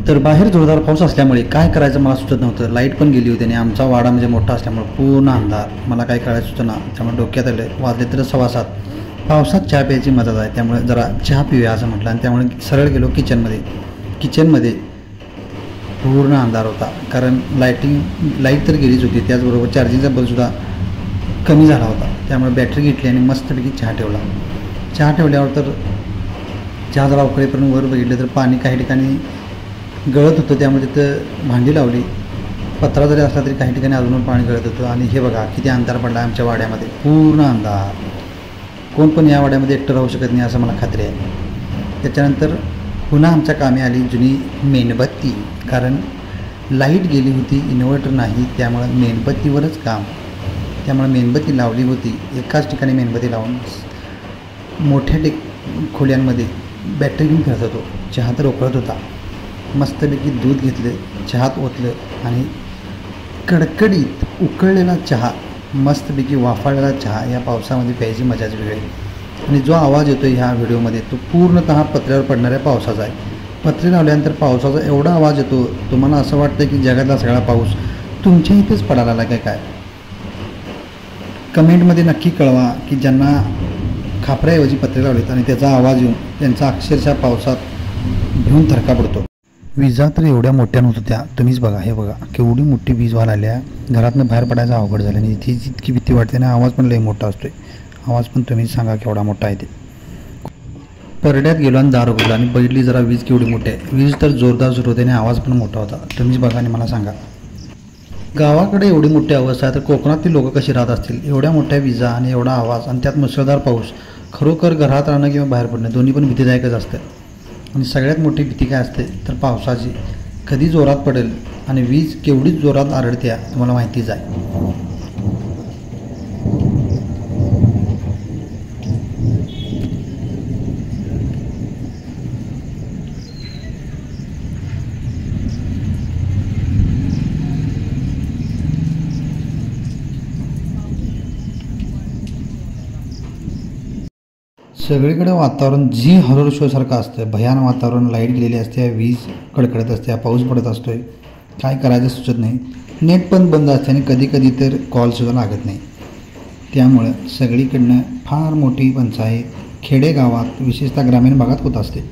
तर बाहेर जोरदार पाऊस असल्यामुळे काय करायचं मला सुचत नव्हतं. लाईट पण गेली होती आणि आमचा वाडा म्हणजे मोठा असल्यामुळे पूर्ण अंधार. मला काय करायचं सुचना. त्यामुळे डोक्यात आलं वाजले तर 6:15. पावसात चहा प्यायची मजाच आहे. त्यामुळे जरा चहा पिऊया असं म्हटलं आणि त्यामुळे सरळ गेलो किचनमध्ये पूर्ण अंधार होता. कारण लाईट तर गेलीच होती. त्याचबरोबर चार्जिंगचा बल्बसुद्धा कमी झाला होता. त्यामुळे बॅटरी घेतली आणि मस्तपैकी चहा ठेवला. चहा ठेवल्यावर तर चहा जरा उकळेपर्यंत वर बघितलं तर पाणी काही ठिकाणी गळत होतं. त्यामुळे तिथं भांडी लावली. पत्रा जरी असला तरी काही ठिकाणी अजून पाणी गळत होतं. आणि हे बघा किती अंधार पडला आमच्या वाड्यामध्ये. पूर्ण अंधार. कोण पण या वाड्यामध्ये एकटं राहू शकत नाही असं मला खात्री आहे. त्याच्यानंतर पुन्हा आमच्या कामी आली जुनी मेणबत्ती. कारण लाईट गेली होती, इन्व्हर्टर नाही. त्यामुळं मेणबत्तीवरच काम. त्यामुळे मेणबत्ती लावली होती. एकाच ठिकाणी मेणबत्ती लावून मोठ्या खोल्यांमध्ये बॅटरी घेऊन फिरत होतो. चहा तर उकळत होता. मस्तपैकी दूध घेतलं, चहात ओतलं आणि कडकडीत उकळलेला चहा, मस्तपैकी वाफाळलेला चहा या पावसामध्ये प्यायची मजाच वेगळी. आणि जो आवाज येतो ह्या व्हिडिओमध्ये तो पूर्णतः पत्र्यावर पडणाऱ्या पावसाचा आहे. पत्रे लावल्यानंतर पावसाचा एवढा आवाज येतो, तुम्हाला असं वाटतं की जगातला सगळा पाऊस तुमच्या इथेच पडायला लागला काय. कमेंटमध्ये नक्की कळवा की ज्यांना खापऱ्याऐवजी पत्रे लावलेत आणि त्याचा आवाज येऊन त्यांचा अक्षरशः पावसात भिवून थरका पडतो. विजा तर एवढ्या मोठ्या नव्हत्या त्या. तुम्हीच बघा, हे बघा केवढी मोठी वीज व्हायला आल्या. घरातनं बाहेर पडायचा अवघड झालं आणि ती जितकी भीती वाटते ना, आवाज पण लई मोठा असतोय. आवाज पण तुम्हीच सांगा केवढा मोठा आहे ते. परड्यात गेलो आणि दार उघडला आणि बघितली जरा वीज केवढी मोठी आहे. वीज तर जोरदार सुरू होते आणि आवाज पण मोठा होता. तुम्हीच बघा आणि मला सांगा. गावाकडे एवढी मोठी अवस्था आहे तर कोकणातील लोक कशी राहत असतील. एवढ्या मोठ्या विजा आणि एवढा आवाज आणि त्यात मुसळधार पाऊस. खरोखर घरात राहणं किंवा बाहेर पडणं दोन्ही पण भीतीदायकच असतं. आणि सगळ्यात मोठी भीती काय असते तर पावसाची. कधी जोरात पडेल आणि वीज केवढी जोरात आरडते तुम्हाला माहितीच आहे. सगळीकडे वातावरण झी हॉरर शोसारखं असतं. भयान वातावरण. लाईट गेलेली असते, वीज कडकडत असते, पाऊस पडत असतोय. काय करायचं सुचत नाही. नेट पण बंद असते आणि कधी तर कॉलसुद्धा लागत नाही. त्यामुळं सगळीकडनं फार मोठी पंचायत खेडेगावात विशेषतः ग्रामीण भागात होत असते.